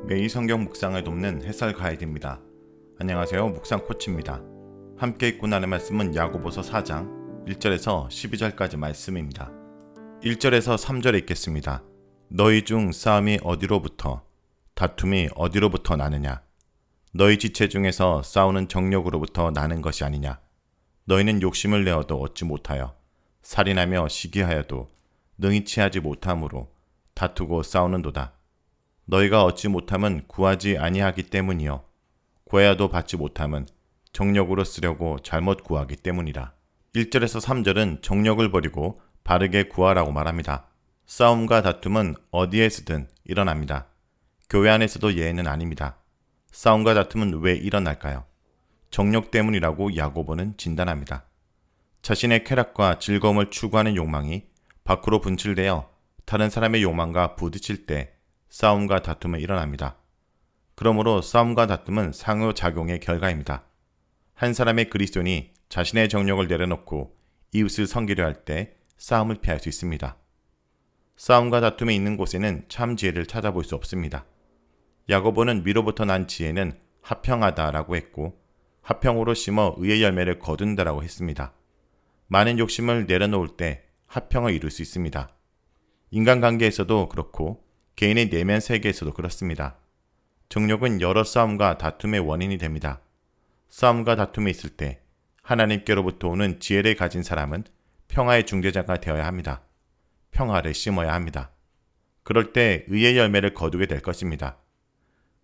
매일 성경 묵상을 돕는 해설 가이드입니다. 안녕하세요. 묵상 코치입니다. 함께 읽고 나눌 말씀은 야고보서 4장 1절에서 12절까지 말씀입니다. 1절에서 3절에 읽겠습니다. 너희 중 싸움이 어디로부터 다툼이 어디로부터 나느냐? 너희 지체 중에서 싸우는 정욕으로부터 나는 것이 아니냐? 너희는 욕심을 내어도 얻지 못하여 살인하며 시기하여도 능히 취하지 못함으로 다투고 싸우는도다. 너희가 얻지 못함은 구하지 아니하기 때문이요 구하여도 받지 못함은 정욕으로 쓰려고 잘못 구하기 때문이라. 1절에서 3절은 정욕을 버리고 바르게 구하라고 말합니다. 싸움과 다툼은 어디에서든 일어납니다. 교회 안에서도 예외는 아닙니다. 싸움과 다툼은 왜 일어날까요? 정욕 때문이라고 야고보는 진단합니다. 자신의 쾌락과 즐거움을 추구하는 욕망이 밖으로 분출되어 다른 사람의 욕망과 부딪힐 때 싸움과 다툼은 일어납니다. 그러므로 싸움과 다툼은 상호작용의 결과입니다. 한 사람의 그리스도인이 자신의 정욕을 내려놓고 이웃을 섬기려 할 때 싸움을 피할 수 있습니다. 싸움과 다툼이 있는 곳에는 참 지혜를 찾아볼 수 없습니다. 야고보는 위로부터 난 지혜는 화평하다라고 했고 화평으로 심어 의의 열매를 거둔다라고 했습니다. 많은 욕심을 내려놓을 때 화평을 이룰 수 있습니다. 인간관계에서도 그렇고 개인의 내면 세계에서도 그렇습니다. 정욕은 여러 싸움과 다툼의 원인이 됩니다. 싸움과 다툼이 있을 때 하나님께로부터 오는 지혜를 가진 사람은 평화의 중재자가 되어야 합니다. 평화를 심어야 합니다. 그럴 때 의의 열매를 거두게 될 것입니다.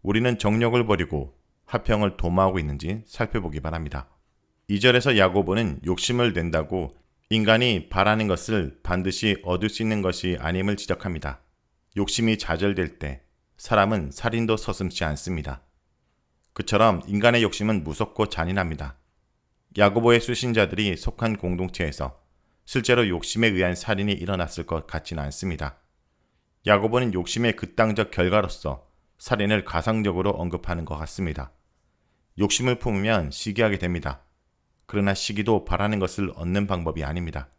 우리는 정욕을 버리고 화평을 도모하고 있는지 살펴보기 바랍니다. 2절에서 야고보는 욕심을 낸다고 인간이 바라는 것을 반드시 얻을 수 있는 것이 아님을 지적합니다. 욕심이 좌절될 때 사람은 살인도 서슴지 않습니다. 그처럼 인간의 욕심은 무섭고 잔인합니다. 야고보의 수신자들이 속한 공동체에서 실제로 욕심에 의한 살인이 일어났을 것 같지는 않습니다. 야고보는 욕심의 극단적 결과로서 살인을 가상적으로 언급하는 것 같습니다. 욕심을 품으면 시기하게 됩니다. 그러나 시기도 바라는 것을 얻는 방법이 아닙니다.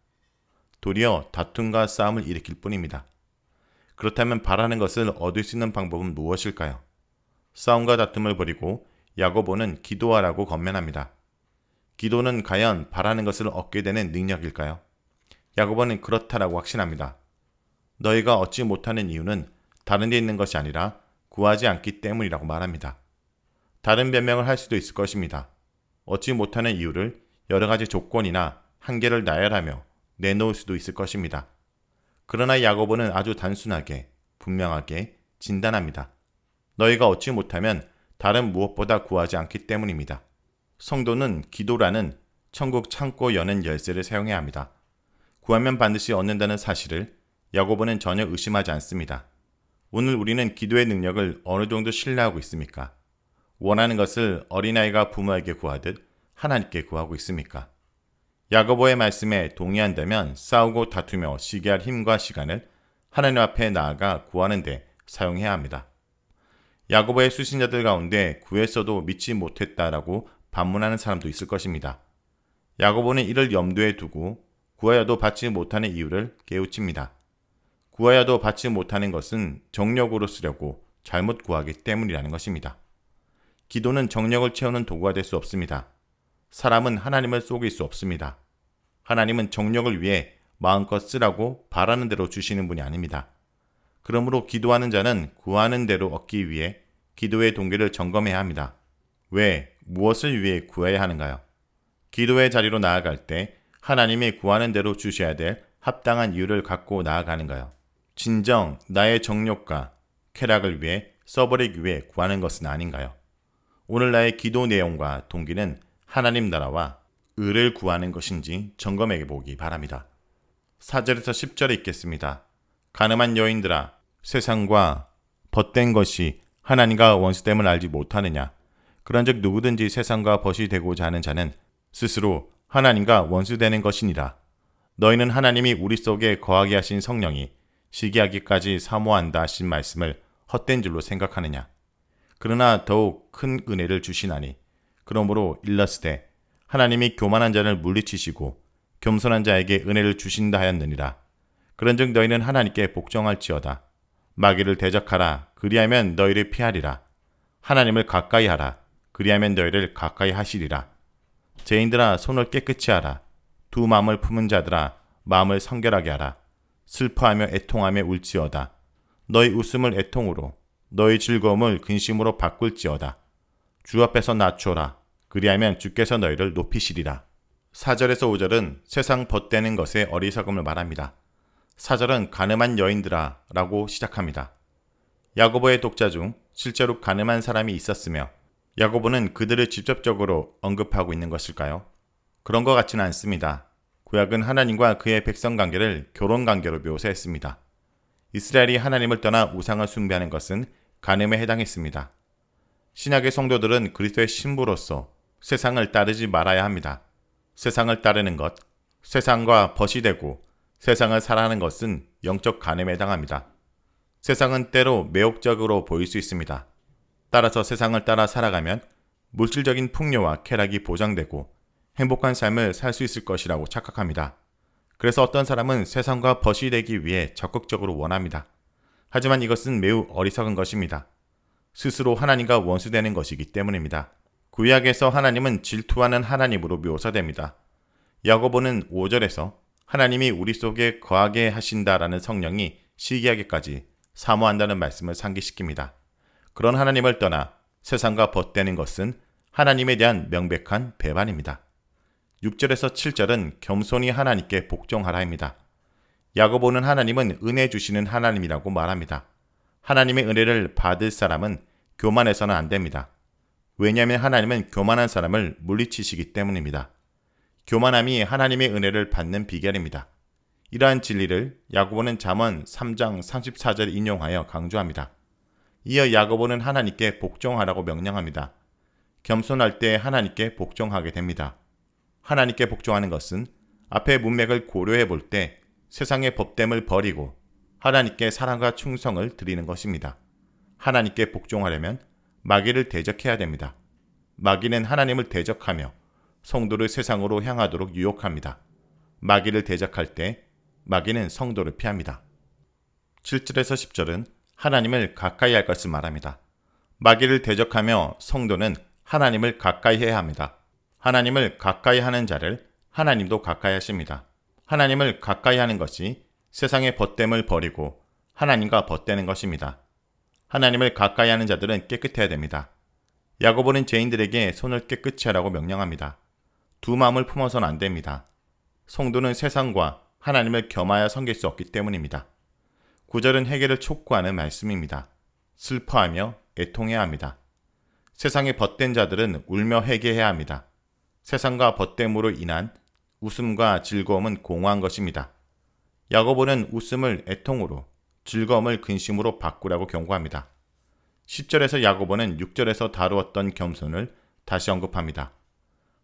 도리어 다툼과 싸움을 일으킬 뿐입니다. 그렇다면 바라는 것을 얻을 수 있는 방법은 무엇일까요? 싸움과 다툼을 버리고 야고보는 기도하라고 권면합니다. 기도는 과연 바라는 것을 얻게 되는 능력일까요? 야고보는 그렇다라고 확신합니다. 너희가 얻지 못하는 이유는 다른 데 있는 것이 아니라 구하지 않기 때문이라고 말합니다. 다른 변명을 할 수도 있을 것입니다. 얻지 못하는 이유를 여러 가지 조건이나 한계를 나열하며 내놓을 수도 있을 것입니다. 그러나 야고보는 아주 단순하게, 분명하게 진단합니다. 너희가 얻지 못하면 다른 무엇보다 구하지 않기 때문입니다. 성도는 기도라는 천국 창고 여는 열쇠를 사용해야 합니다. 구하면 반드시 얻는다는 사실을 야고보는 전혀 의심하지 않습니다. 오늘 우리는 기도의 능력을 어느 정도 신뢰하고 있습니까? 원하는 것을 어린아이가 부모에게 구하듯 하나님께 구하고 있습니까? 야고보의 말씀에 동의한다면 싸우고 다투며 시기할 힘과 시간을 하나님 앞에 나아가 구하는 데 사용해야 합니다. 야고보의 수신자들 가운데 구했어도 믿지 못했다라고 반문하는 사람도 있을 것입니다. 야고보는 이를 염두에 두고 구하여도 받지 못하는 이유를 깨우칩니다. 구하여도 받지 못하는 것은 정욕으로 쓰려고 잘못 구하기 때문이라는 것입니다. 기도는 정욕을 채우는 도구가 될 수 없습니다. 사람은 하나님을 속일 수 없습니다. 하나님은 정욕을 위해 마음껏 쓰라고 바라는 대로 주시는 분이 아닙니다. 그러므로 기도하는 자는 구하는 대로 얻기 위해 기도의 동기를 점검해야 합니다. 왜, 무엇을 위해 구해야 하는가요? 기도의 자리로 나아갈 때 하나님이 구하는 대로 주셔야 될 합당한 이유를 갖고 나아가는가요? 진정 나의 정욕과 쾌락을 위해 써버리기 위해 구하는 것은 아닌가요? 오늘 나의 기도 내용과 동기는 하나님 나라와 의를 구하는 것인지 점검해 보기 바랍니다. 4절에서 10절에 읽겠습니다. 가늠한 여인들아, 세상과 벗된 것이 하나님과 원수됨을 알지 못하느냐? 그런즉 누구든지 세상과 벗이 되고자 하는 자는 스스로 하나님과 원수되는 것이니라. 너희는 하나님이 우리 속에 거하게 하신 성령이 시기하기까지 사모한다 하신 말씀을 헛된 줄로 생각하느냐? 그러나 더욱 큰 은혜를 주시나니 그러므로 일러스되 하나님이 교만한 자를 물리치시고 겸손한 자에게 은혜를 주신다 하였느니라. 그런즉 너희는 하나님께 복종할지어다. 마귀를 대적하라 그리하면 너희를 피하리라. 하나님을 가까이 하라. 그리하면 너희를 가까이 하시리라. 죄인들아 손을 깨끗이 하라. 두 마음을 품은 자들아 마음을 성결하게 하라. 슬퍼하며 애통하며 울지어다. 너희 웃음을 애통으로 너희 즐거움을 근심으로 바꿀지어다. 주 앞에서 낮추어라. 그리하면 주께서 너희를 높이시리라. 4절에서 5절은 세상 벗대는 것의 어리석음을 말합니다. 4절은 가늠한 여인들아 라고 시작합니다. 야고보의 독자 중 실제로 가늠한 사람이 있었으며 야고보는 그들을 직접적으로 언급하고 있는 것일까요? 그런 것 같지는 않습니다. 구약은 하나님과 그의 백성 관계를 결혼 관계로 묘사했습니다. 이스라엘이 하나님을 떠나 우상을 숭배하는 것은 간음에 해당했습니다. 신약의 성도들은 그리스도의 신부로서 세상을 따르지 말아야 합니다. 세상을 따르는 것, 세상과 벗이 되고 세상을 살아가는 것은 영적 간음에 해당합니다. 세상은 때로 매혹적으로 보일 수 있습니다. 따라서 세상을 따라 살아가면 물질적인 풍요와 쾌락이 보장되고 행복한 삶을 살 수 있을 것이라고 착각합니다. 그래서 어떤 사람은 세상과 벗이 되기 위해 적극적으로 원합니다. 하지만 이것은 매우 어리석은 것입니다. 스스로 하나님과 원수되는 것이기 때문입니다. 구약에서 하나님은 질투하는 하나님으로 묘사됩니다. 야고보는 5절에서 하나님이 우리 속에 거하게 하신다라는 성령이 시기하기까지 사모한다는 말씀을 상기시킵니다. 그런 하나님을 떠나 세상과 벗대는 것은 하나님에 대한 명백한 배반입니다. 6절에서 7절은 겸손히 하나님께 복종하라입니다. 야고보는 하나님은 은혜 주시는 하나님이라고 말합니다. 하나님의 은혜를 받을 사람은 교만해서는 안 됩니다. 왜냐하면 하나님은 교만한 사람을 물리치시기 때문입니다. 교만함이 하나님의 은혜를 받는 비결입니다. 이러한 진리를 야고보는 잠언 3장 34절 인용하여 강조합니다. 이어 야고보는 하나님께 복종하라고 명령합니다. 겸손할 때 하나님께 복종하게 됩니다. 하나님께 복종하는 것은 앞의 문맥을 고려해 볼 때 세상의 법됨을 버리고 하나님께 사랑과 충성을 드리는 것입니다. 하나님께 복종하려면 마귀를 대적해야 됩니다. 마귀는 하나님을 대적하며 성도를 세상으로 향하도록 유혹합니다. 마귀를 대적할 때 마귀는 성도를 피합니다. 7절에서 10절은 하나님을 가까이 할 것을 말합니다. 마귀를 대적하며 성도는 하나님을 가까이 해야 합니다. 하나님을 가까이 하는 자를 하나님도 가까이 하십니다. 하나님을 가까이 하는 것이 세상의 벗됨을 버리고 하나님과 벗되는 것입니다. 하나님을 가까이 하는 자들은 깨끗해야 됩니다. 야고보는 죄인들에게 손을 깨끗이 하라고 명령합니다. 두 마음을 품어서는 안 됩니다. 성도는 세상과 하나님을 겸하여 섬길 수 없기 때문입니다. 9절은 회개를 촉구하는 말씀입니다. 슬퍼하며 애통해야 합니다. 세상에 벗된 자들은 울며 회개해야 합니다. 세상과 벗됨으로 인한 웃음과 즐거움은 공허한 것입니다. 야고보는 웃음을 애통으로, 즐거움을 근심으로 바꾸라고 경고합니다. 10절에서 야고보는 6절에서 다루었던 겸손을 다시 언급합니다.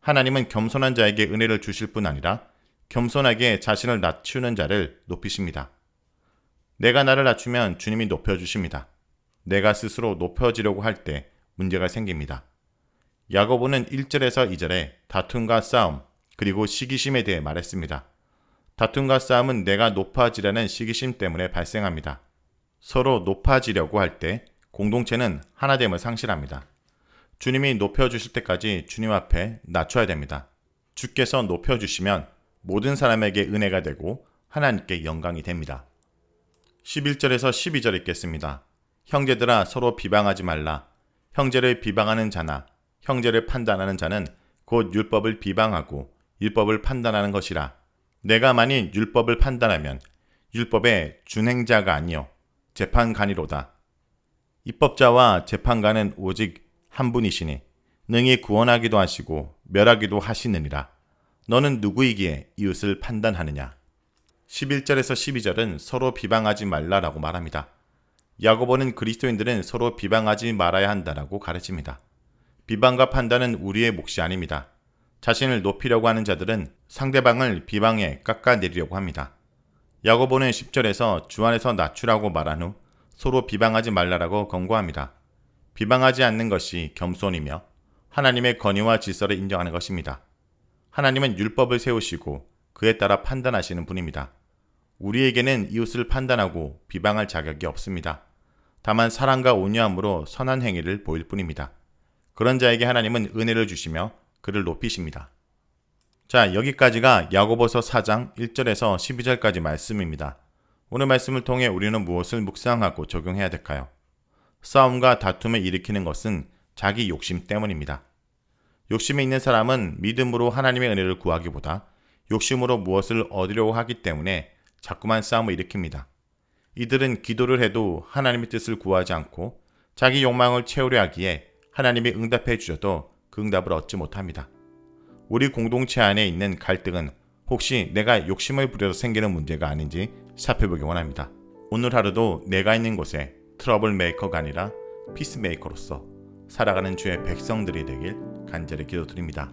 하나님은 겸손한 자에게 은혜를 주실 뿐 아니라 겸손하게 자신을 낮추는 자를 높이십니다. 내가 나를 낮추면 주님이 높여주십니다. 내가 스스로 높여지려고 할 때 문제가 생깁니다. 야고보는 1절에서 2절에 다툼과 싸움, 그리고 시기심에 대해 말했습니다. 다툼과 싸움은 내가 높아지려는 시기심 때문에 발생합니다. 서로 높아지려고 할 때 공동체는 하나됨을 상실합니다. 주님이 높여주실 때까지 주님 앞에 낮춰야 됩니다. 주께서 높여주시면 모든 사람에게 은혜가 되고 하나님께 영광이 됩니다. 11절에서 12절 읽겠습니다. 형제들아 서로 비방하지 말라. 형제를 비방하는 자나 형제를 판단하는 자는 곧 율법을 비방하고 율법을 판단하는 것이라. 내가 만일 율법을 판단하면 율법의 준행자가 아니요 재판관이로다. 입법자와 재판관은 오직 한 분이시니 능히 구원하기도 하시고 멸하기도 하시느니라. 너는 누구이기에 이웃을 판단하느냐. 11절에서 12절은 서로 비방하지 말라라고 말합니다. 야고보는 그리스도인들은 서로 비방하지 말아야 한다라고 가르칩니다. 비방과 판단은 우리의 몫이 아닙니다. 자신을 높이려고 하는 자들은 상대방을 비방해 깎아내리려고 합니다. 야고보는 10절에서 주 안에서 낮추라고 말한 후 서로 비방하지 말라라고 권고합니다. 비방하지 않는 것이 겸손이며 하나님의 권위와 질서를 인정하는 것입니다. 하나님은 율법을 세우시고 그에 따라 판단하시는 분입니다. 우리에게는 이웃을 판단하고 비방할 자격이 없습니다. 다만 사랑과 온유함으로 선한 행위를 보일 뿐입니다. 그런 자에게 하나님은 은혜를 주시며 그를 높이십니다. 자, 여기까지가 야고보서 4장 1절에서 12절까지 말씀입니다. 오늘 말씀을 통해 우리는 무엇을 묵상하고 적용해야 될까요? 싸움과 다툼을 일으키는 것은 자기 욕심 때문입니다. 욕심이 있는 사람은 믿음으로 하나님의 은혜를 구하기보다 욕심으로 무엇을 얻으려고 하기 때문에 자꾸만 싸움을 일으킵니다. 이들은 기도를 해도 하나님의 뜻을 구하지 않고 자기 욕망을 채우려 하기에 하나님이 응답해 주셔도 그 응답을 얻지 못합니다. 우리 공동체 안에 있는 갈등은 혹시 내가 욕심을 부려서 생기는 문제가 아닌지 살펴보기 원합니다. 오늘 하루도 내가 있는 곳에 트러블 메이커가 아니라 피스메이커로서 살아가는 주의 백성들이 되길 간절히 기도드립니다.